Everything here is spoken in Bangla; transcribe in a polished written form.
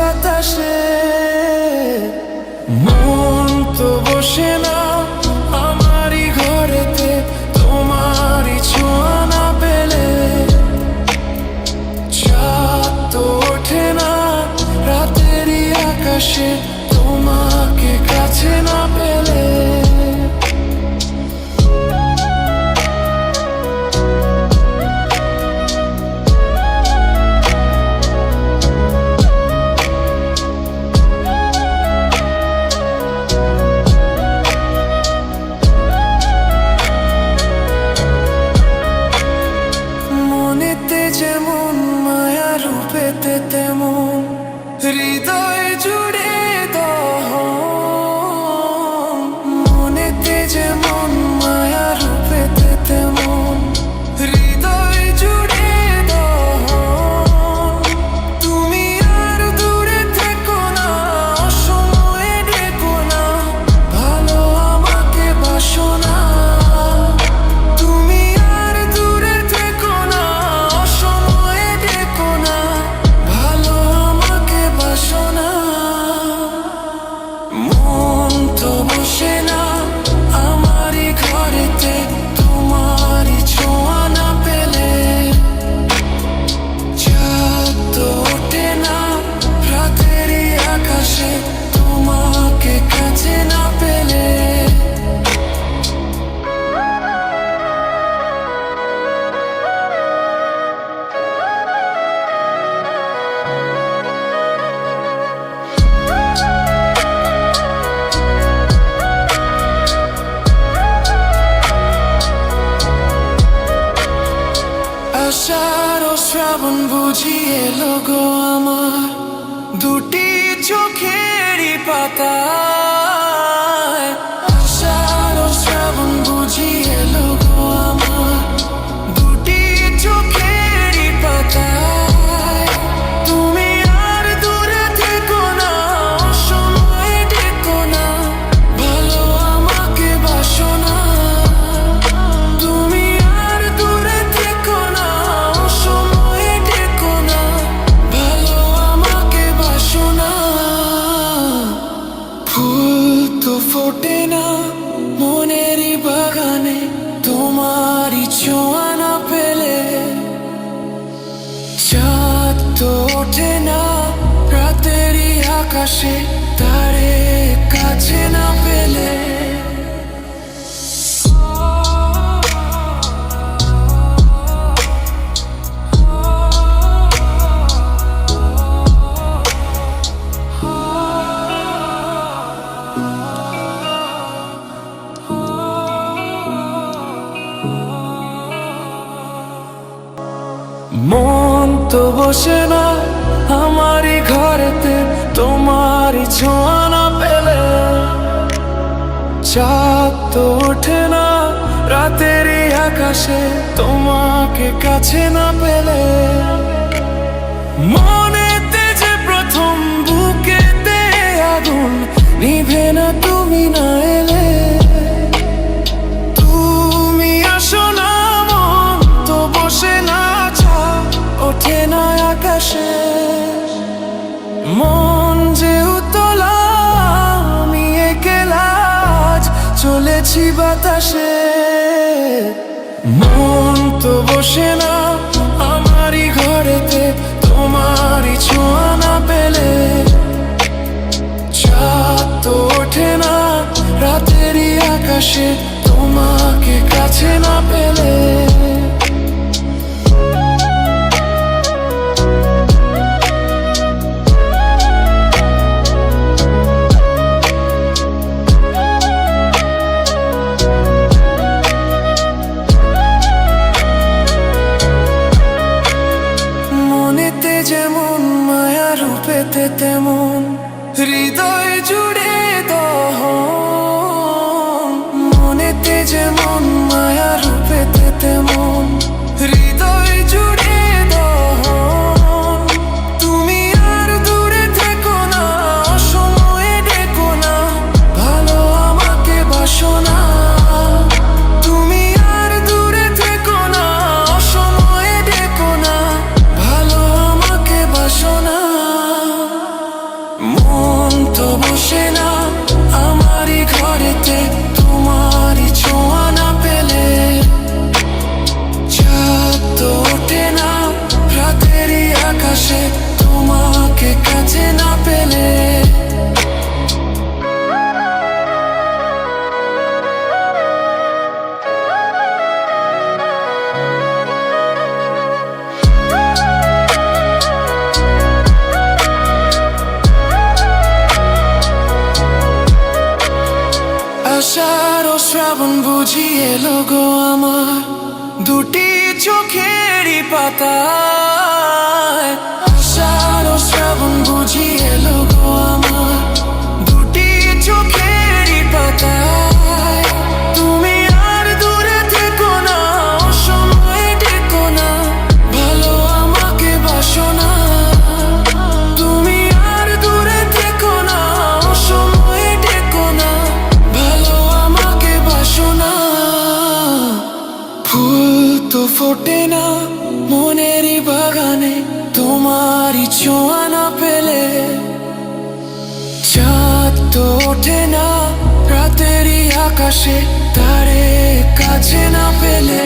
বাতাসে। মন তো বসে না আমারই ঘরেতে, তোমারই ছোঁয়া না পেলে। চাঁদ তো ওঠে না রাতেরই আকাশে, তোমাকে কাছে না পেলে। মনেতে যেমন মায়া, রূপেতে তেমন হৃদয় জুড়ে দহন। মনেতে যেমন মায়া, রূপেতে তেমন হৃদয় জুড়ে দহন। তুমি আর দূরে থেকো না, অসময়ে ডেকো না, ভালো আমাকে বাসো না। তুমি আর দূরে থেকো না, অসময়ে ডেকো না, ভালো আমাকে বাসো না। মন তো বসে না আমারই ঘরেতে, তোমারই ছোঁয়া না পেলে। চাঁদ তো ওঠে না রাতেরই আকাশে, তোমাকে কাছে না পেলে। আষাঢ় ও শ্রাবণ বুঝি এলো গো আমার, দুটি চোখেরই পাতায়। আষাঢ় ও শ্রাবণ বুঝি এলো গো আমার, দুটি চোখেরই পাতায়। তুমি আর দূরে থেকো না, অসময়ে ডেকো না, ভালো আমাকে বাসো না। তুমি আর দূরে থেকো না, অসময়ে ডেকো না, ভালো আমাকে বাসো না। ফুল তো ফোটে না মনেরই বাগানে, তোমারই ছোঁয়া না পেলে। চাঁদ তো ওঠে না রাতেরই আকাশে, তারে কাছে না পেলে। মন তো বসে না আমারই ঘরেতে, তোমারই ছোঁয়া না পেলে। চাঁদ তো ওঠে না রাতেরই আকাশে, তোমাকে কাছে না পেলে। মনেতে যে প্রথম বুকেতে আগুন, নিভে না তুমি না এলে। তুমি আসো না, মন তো বসে না, ওঠে না আকাশে। মন যে উতলা, আমি একলা আজ চলেছি বাতাসে। মন তো বসে না আমারই ঘরেতে, তোমারই ছোঁয়া না পেলে। চাঁদ তো ওঠে না রাতেরই আকাশে, তোমাকে কাছে না পেলে। মনেতে যেমন মায়া, রূপেতে তেমন হৃদয় জুড়ে দহন। মনেতে যেমন মায়া, রূপেতে তেমন হৃদয় জুড়ে দহন। তুমি আর দূরে থেকো না, অসময়ে ডেকো না, ভালো আমাকে বাসো না। তুমি আর দূরে থেকো না, অসময়ে ডেকো না, ভালো আমাকে বাসো না। বসে না আমারই ঘরেতে তোমারই ছোঁয়া না পেলে। চাঁদ তো ওঠে না রাতেরই আকাশে তোমাকে কাছে না পেলে। আষাঢ় ও শ্রাবণ বুঝি এলো গো আমার দুটি চোখেরই পাতায়। আষাঢ় ও শ্রাবণ বুঝি এলো গো আমার দুটি চোখেরই পাতায়। তুমি আর দূরে থেকো না, অসময়ে ডেকো না, ভালো আমাকে বাসো না। তুমি আর দূরে থেকো না, অসময়ে ডেকো না, ভালো আমাকে বাসো না। ফুল তো ফোটে না মনেরই বাগানে তোমারই ছোঁয়া না পেলে। চাঁদ তো ওঠে না রাতেরই আকাশে তারে কাছে না পেলে।